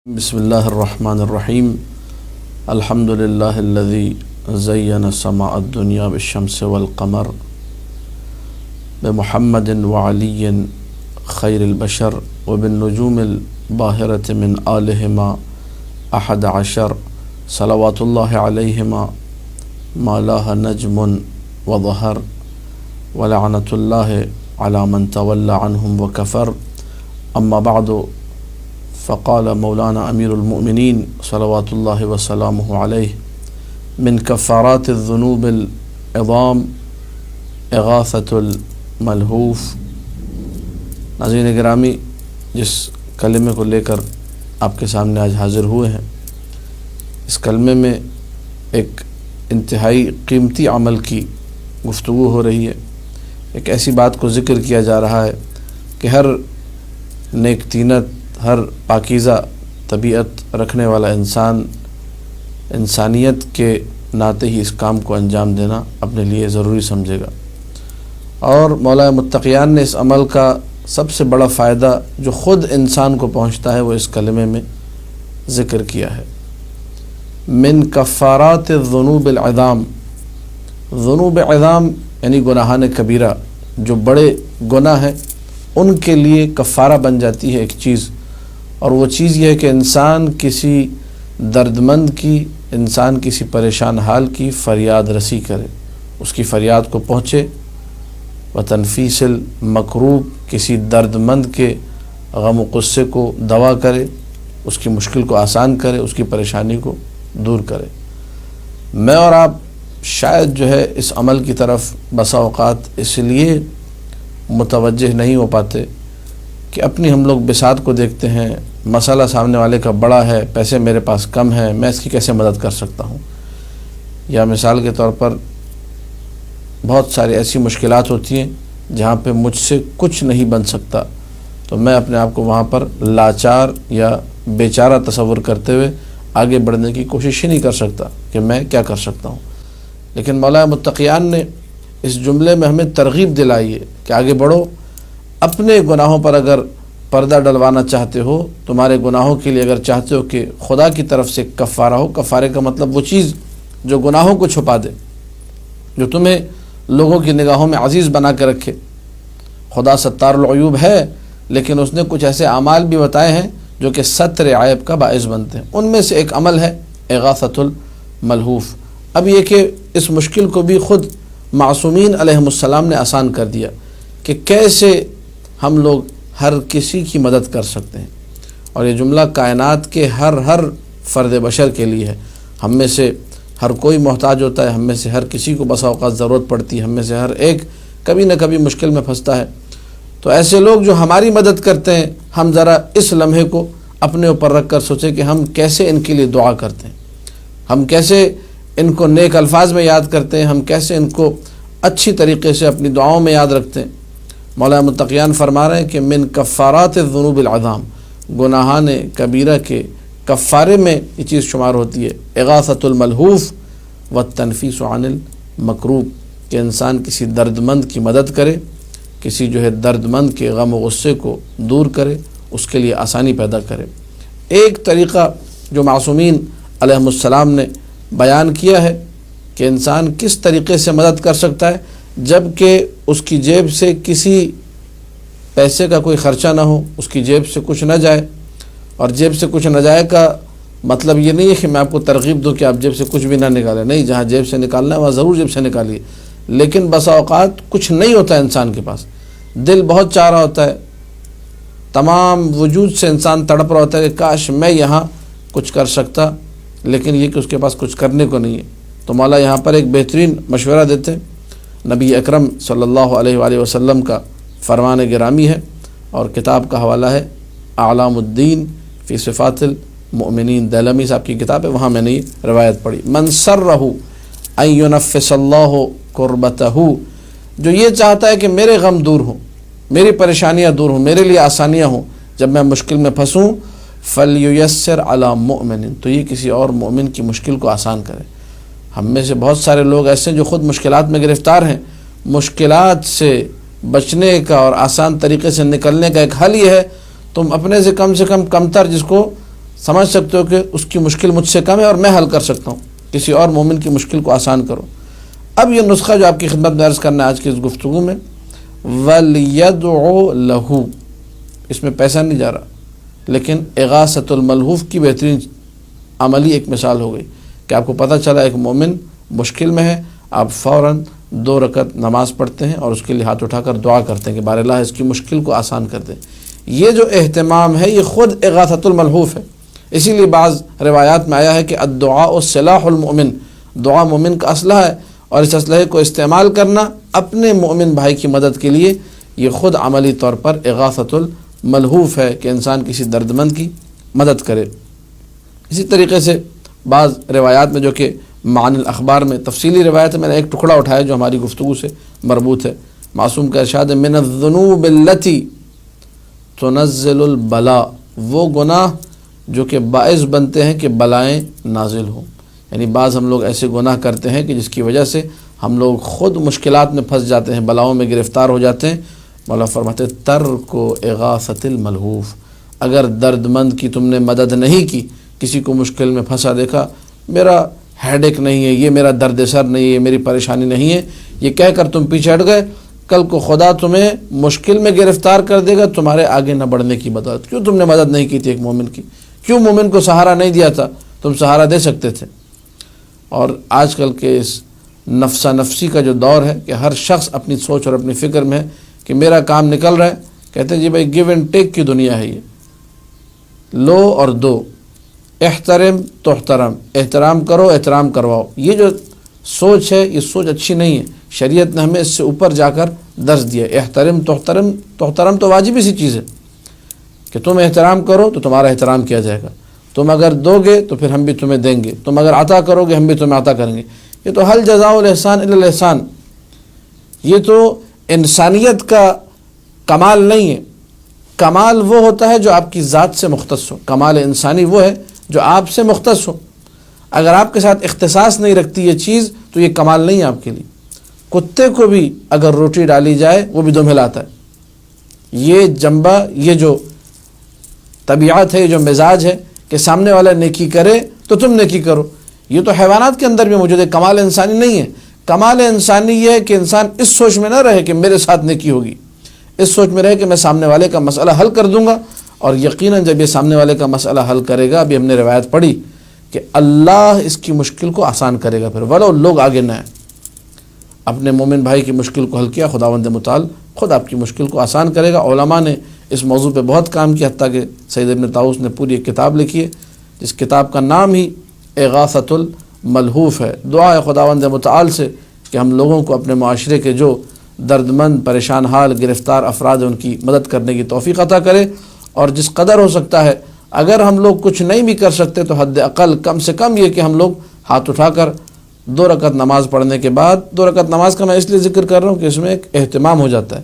بسم اللہ الرحمن الرحیم الحمد للہ الذی زین سماء الدنیا بالشمس والقمر بمحمد وعلی خیر البشر وبالنجوم الباہرۃ من آلہما احد عشر صلوات اللہ علیہما ما لاہ نجم وظہر ولعنۃ اللہ علی من تولی عنہم وکفر اما بعد فقال مولانا امیر المؤمنین صلوات اللہ وسلامہ علیہ من کفارات الذنوب العظام اغاثۃ الملہوف۔ ناظرین گرامی، جس کلمے کو لے کر آپ کے سامنے آج حاضر ہوئے ہیں، اس کلمے میں ایک انتہائی قیمتی عمل کی گفتگو ہو رہی ہے۔ ایک ایسی بات کو ذکر کیا جا رہا ہے کہ ہر نیک طینت، ہر پاکیزہ طبیعت رکھنے والا انسان انسانیت کے ناطے ہی اس کام کو انجام دینا اپنے لیے ضروری سمجھے گا، اور مولا متقیان نے اس عمل کا سب سے بڑا فائدہ جو خود انسان کو پہنچتا ہے وہ اس کلمے میں ذکر کیا ہے۔ من کفارات الذنوب العظام، ذنوب عظام یعنی گناہان کبیرہ، جو بڑے گناہ ہیں ان کے لیے کفارہ بن جاتی ہے ایک چیز، اور وہ چیز یہ ہے کہ انسان کسی درد مند کی، انسان کسی پریشان حال کی فریاد رسی کرے، اس کی فریاد کو پہنچے، وتنفیس المکروب، کسی درد مند کے غم و غصے کو دوا کرے، اس کی مشکل کو آسان کرے، اس کی پریشانی کو دور کرے۔ میں اور آپ شاید اس عمل کی طرف بسا اوقات اس لیے متوجہ نہیں ہو پاتے کہ اپنی ہم لوگ بساط کو دیکھتے ہیں، مسئلہ سامنے والے کا بڑا ہے، پیسے میرے پاس کم ہیں، میں اس کی کیسے مدد کر سکتا ہوں، یا مثال کے طور پر بہت ساری ایسی مشکلات ہوتی ہیں جہاں پہ مجھ سے کچھ نہیں بن سکتا، تو میں اپنے آپ کو وہاں پر لاچار یا بیچارہ تصور کرتے ہوئے آگے بڑھنے کی کوشش ہی نہیں کر سکتا کہ میں کیا کر سکتا ہوں۔ لیکن مولا متقیان نے اس جملے میں ہمیں ترغیب دلائی ہے کہ آگے بڑھو، اپنے گناہوں پر اگر پردہ ڈلوانا چاہتے ہو، تمہارے گناہوں کے لیے اگر چاہتے ہو کہ خدا کی طرف سے کفارہ ہو، کفارے کا مطلب وہ چیز جو گناہوں کو چھپا دے، جو تمہیں لوگوں کی نگاہوں میں عزیز بنا کے رکھے۔ خدا ستار العیوب ہے، لیکن اس نے کچھ ایسے اعمال بھی بتائے ہیں جو کہ ستر عیب کا باعث بنتے ہیں، ان میں سے ایک عمل ہے اغاثۃ الملہوف۔ اب یہ کہ اس مشکل کو بھی خود معصومین علیہم السلام نے آسان کر دیا کہ کیسے ہم لوگ ہر کسی کی مدد کر سکتے ہیں، اور یہ جملہ کائنات کے ہر فرد بشر کے لیے ہے۔ ہم میں سے ہر کوئی محتاج ہوتا ہے، ہم میں سے ہر کسی کو بسا اوقات ضرورت پڑتی ہے، ہم میں سے ہر ایک کبھی نہ کبھی مشکل میں پھنستا ہے۔ تو ایسے لوگ جو ہماری مدد کرتے ہیں، ہم ذرا اس لمحے کو اپنے اوپر رکھ کر سوچیں کہ ہم کیسے ان کے لیے دعا کرتے ہیں، ہم کیسے ان کو نیک الفاظ میں یاد کرتے ہیں، ہم کیسے ان کو اچھی طریقے سے اپنی دعاؤں میں یاد رکھتے ہیں۔ مولا متقیان فرما رہے ہیں کہ من کفارات الذنوب العظام، گناہان کبیرہ کے کفارے میں یہ چیز شمار ہوتی ہے اغاثۃ الملہوف والتنفیس عن المکروب، کہ انسان کسی درد مند کی مدد کرے، کسی درد مند کے غم و غصے کو دور کرے، اس کے لیے آسانی پیدا کرے۔ ایک طریقہ جو معصومین علیہم السلام نے بیان کیا ہے کہ انسان کس طریقے سے مدد کر سکتا ہے جب کہ اس کی جیب سے کسی پیسے کا کوئی خرچہ نہ ہو، اس کی جیب سے کچھ نہ جائے۔ اور جیب سے کچھ نہ جائے کا مطلب یہ نہیں ہے کہ میں آپ کو ترغیب دوں کہ آپ جیب سے کچھ بھی نہ نکالیں، نہیں، جہاں جیب سے نکالنا ہے وہاں ضرور جیب سے نکالیے، لیکن بسا اوقات کچھ نہیں ہوتا ہے انسان کے پاس، دل بہت چاہ رہا ہوتا ہے، تمام وجود سے انسان تڑپ رہا ہوتا ہے کہ کاش میں یہاں کچھ کر سکتا، لیکن یہ کہ اس کے پاس کچھ کرنے کو نہیں ہے۔ تو مولا یہاں پر ایک بہترین مشورہ دیتے ہیں۔ نبی اکرم صلی اللہ علیہ وآلہ وسلم کا فرمان گرامی ہے، اور کتاب کا حوالہ ہے اعلام الدین فی صفات المؤمنین، دیلمی صاحب کی کتاب ہے، وہاں میں نے یہ روایت پڑھی۔ من سرہ ان ینفس اللہ کربتہ، جو یہ چاہتا ہے کہ میرے غم دور ہوں، میری پریشانیاں دور ہوں، میرے لیے آسانیاں ہوں جب میں مشکل میں پھنسوں، فلییسر علی مؤمن، تو یہ کسی اور مومن کی مشکل کو آسان کرے۔ ہم میں سے بہت سارے لوگ ایسے ہیں جو خود مشکلات میں گرفتار ہیں، مشکلات سے بچنے کا اور آسان طریقے سے نکلنے کا ایک حل یہ ہے تم اپنے سے کم کمتر جس کو سمجھ سکتے ہو کہ اس کی مشکل مجھ سے کم ہے اور میں حل کر سکتا ہوں، کسی اور مومن کی مشکل کو آسان کرو۔ اب یہ نسخہ جو آپ کی خدمت میں عرض کرنا ہے آج کی اس گفتگو میں، وَلْيَدْعُ لَهُ، اس میں پیسہ نہیں جا رہا، لیکن اغاثۃ الملہوف کی بہترین عملی ایک مثال ہو گئی کہ آپ کو پتہ چلا ایک مومن مشکل میں ہے، آپ فوراً 2 رکعت نماز پڑھتے ہیں اور اس کے لیے ہاتھ اٹھا کر دعا کرتے ہیں کہ بار اللہ اس کی مشکل کو آسان کر دے۔ یہ جو اہتمام ہے یہ خود اغاثۃ الملہوف ہے۔ اسی لیے بعض روایات میں آیا ہے کہ الدعاء سلاح المؤمن، دعا مومن کا اسلحہ ہے، اور اس اسلحے کو استعمال کرنا اپنے مومن بھائی کی مدد کے لیے یہ خود عملی طور پر اغاثۃ الملہوف ہے کہ انسان کسی درد مند کی مدد کرے۔ اسی طریقے سے بعض روایات میں جو کہ معانی الاخبار میں تفصیلی روایت ہے، میں نے ایک ٹکڑا اٹھایا جو ہماری گفتگو سے مربوط ہے۔ معصوم کا ارشاد ہے من الذنوب التي تنزل البلاء، وہ گناہ جو کہ باعث بنتے ہیں کہ بلائیں نازل ہوں، یعنی بعض ہم لوگ ایسے گناہ کرتے ہیں کہ جس کی وجہ سے ہم لوگ خود مشکلات میں پھنس جاتے ہیں، بلاؤں میں گرفتار ہو جاتے ہیں۔ مولا فرماتے ترک اغاثۃ الملہوف، اگر درد مند کی تم نے مدد نہیں کی، کسی کو مشکل میں پھنسا دیکھا، میرا ہیڈیک نہیں ہے، یہ میرا درد سر نہیں ہے، یہ میری پریشانی نہیں ہے، یہ کہہ کر تم پیچھے ہٹ گئے، کل کو خدا تمہیں مشکل میں گرفتار کر دے گا تمہارے آگے نہ بڑھنے کی مدد۔ کیوں تم نے مدد نہیں کی تھی ایک مومن کی؟ کیوں مومن کو سہارا نہیں دیا تھا؟ تم سہارا دے سکتے تھے۔ اور آج کل کے اس نفسا نفسی کا جو دور ہے کہ ہر شخص اپنی سوچ اور اپنی فکر میں ہے کہ میرا کام نکل رہا ہے، کہتے ہیں جی بھائی گیو اینڈ ٹیک کی دنیا ہے، یہ لو اور دو، احترم تحترم، احترام کرو احترام کرواؤ۔ یہ جو سوچ ہے یہ سوچ اچھی نہیں ہے، شریعت نے ہمیں اس سے اوپر جا کر درس دیا۔ احترم تحترم، تحترم تو واجب سی چیز ہے کہ تم احترام کرو تو تمہارا احترام کیا جائے گا، تم اگر دو گے تو پھر ہم بھی تمہیں دیں گے، تم اگر عطا کرو گے ہم بھی تمہیں عطا کریں گے۔ یہ تو حل جزاء الاحسان الا الاحسان، یہ تو انسانیت کا کمال نہیں ہے۔ کمال وہ ہوتا ہے جو آپ کی ذات سے مختص ہو، کمال انسانی وہ ہے جو آپ سے مختص ہو۔ اگر آپ کے ساتھ اختصاص نہیں رکھتی یہ چیز تو یہ کمال نہیں ہے آپ کے لیے۔ کتے کو بھی اگر روٹی ڈالی جائے وہ بھی دم ہلاتا ہے۔ یہ جنبہ، یہ جو طبیعت ہے، یہ جو مزاج ہے کہ سامنے والا نیکی کرے تو تم نیکی کرو، یہ تو حیوانات کے اندر بھی موجود ہے، کمال انسانی نہیں ہے۔ کمال انسانی یہ ہے کہ انسان اس سوچ میں نہ رہے کہ میرے ساتھ نیکی ہوگی، اس سوچ میں رہے کہ میں سامنے والے کا مسئلہ حل کر دوں گا، اور یقیناً جب یہ سامنے والے کا مسئلہ حل کرے گا، ابھی ہم نے روایت پڑھی کہ اللہ اس کی مشکل کو آسان کرے گا، پھر ولو لوگ آگے نہ آئیں۔ اپنے مومن بھائی کی مشکل کو حل کیا، خداوند متعال خود آپ کی مشکل کو آسان کرے گا۔ علماء نے اس موضوع پہ بہت کام کیا، حتیٰ کہ سید ابن طاؤس نے پوری ایک کتاب لکھی ہے جس کتاب کا نام ہی اغاثۃ الملہوف ہے۔ دعا ہے خداوند متعال سے کہ ہم لوگوں کو اپنے معاشرے کے جو درد مند، پریشان حال، گرفتار افراد ہیں ان کی مدد کرنے کی توفیق عطا کرے، اور جس قدر ہو سکتا ہے اگر ہم لوگ کچھ نہیں بھی کر سکتے تو حد اقل کم سے کم یہ کہ ہم لوگ ہاتھ اٹھا کر 2 رکعت نماز پڑھنے کے بعد، 2 رکعت نماز کا میں اس لیے ذکر کر رہا ہوں کہ اس میں ایک اہتمام ہو جاتا ہے،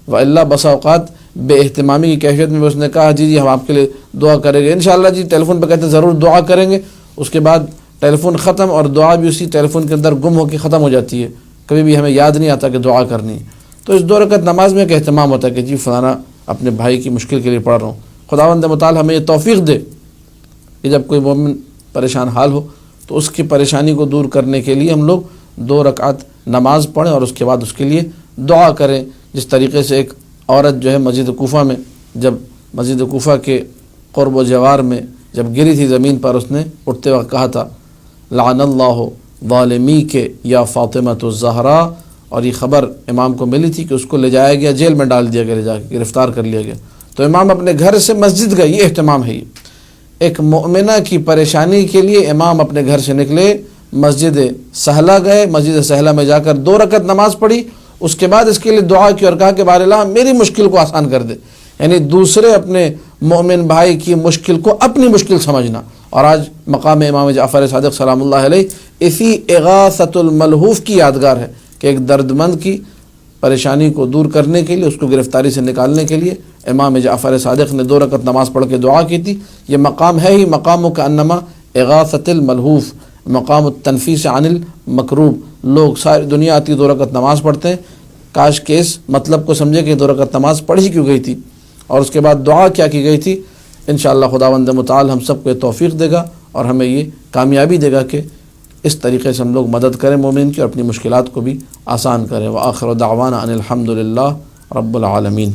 وَإِلَّا بسا اوقات بے اہتمامی کی کیفیت میں اس نے کہا جی ہم آپ کے لیے دعا کریں گے، انشاءاللہ جی ٹیلی فون پہ کہتے ہیں ضرور دعا کریں گے، اس کے بعد ٹیلی فون ختم اور دعا بھی اسی ٹیلی فون کے اندر گم ہو کے ختم ہو جاتی ہے، کبھی بھی ہمیں یاد نہیں آتا کہ دعا کرنی ہے۔ تو اس 2 رکعت نماز میں ایک اہتمام ہوتا ہے کہ جی فلانا اپنے بھائی کی مشکل کے لیے پڑھ رہا ہوں۔ خداوند متعال ہمیں یہ توفیق دے کہ جب کوئی مومن پریشان حال ہو تو اس کی پریشانی کو دور کرنے کے لیے ہم لوگ 2 رکعت نماز پڑھیں اور اس کے بعد اس کے لیے دعا کریں، جس طریقے سے ایک عورت جو ہے مسجد کوفہ میں، جب مسجد کوفہ کے قرب و جوار میں جب گری تھی زمین پر، اس نے اٹھتے وقت کہا تھا لعن اللہ ظالمی کے یا فاطمۃ الزہرا، اور یہ خبر امام کو ملی تھی کہ اس کو لے جایا گیا، جیل میں ڈال دیا گیا، لے جا کے گرفتار کر لیا گیا، تو امام اپنے گھر سے مسجد گئے۔ یہ اہتمام ہے، یہ ایک مؤمنہ کی پریشانی کے لیے امام اپنے گھر سے نکلے، مسجد سہلہ گئے، مسجد سہلہ میں جا کر 2 رکعت نماز پڑھی، اس کے بعد اس کے لیے دعا کی اور کہا کہ بار اللہ میری مشکل کو آسان کر دے، یعنی دوسرے اپنے مومن بھائی کی مشکل کو اپنی مشکل سمجھنا۔ اور آج مقام امام جعفر صادق سلام اللہ علیہ اسی اغاثۃ الملہوف کی یادگار ہے کہ ایک درد مند کی پریشانی کو دور کرنے کے لیے، اس کو گرفتاری سے نکالنے کے لیے امام جعفر صادق نے 2 رکعت نماز پڑھ کے دعا کی تھی۔ یہ مقام ہے ہی مقام کا انما اغاثۃ الملہوف، مقام التنفیس عن المکروب۔ لوگ ساری دنیا آتی 2 رکعت نماز پڑھتے ہیں، کاش کہ اس مطلب کو سمجھے کہ 2 رکعت نماز پڑھی کیوں گئی تھی، اور اس کے بعد دعا کیا کی گئی تھی، انشاءاللہ خداوند متعال ہم سب کو یہ توفیق دے گا اور ہمیں یہ کامیابی دے گا کہ اس طریقے سے ہم لوگ مدد کریں مومن کی اور اپنی مشکلات کو بھی آسان کریں۔ وآخر دعوانا ان الحمد للہ رب العالمین۔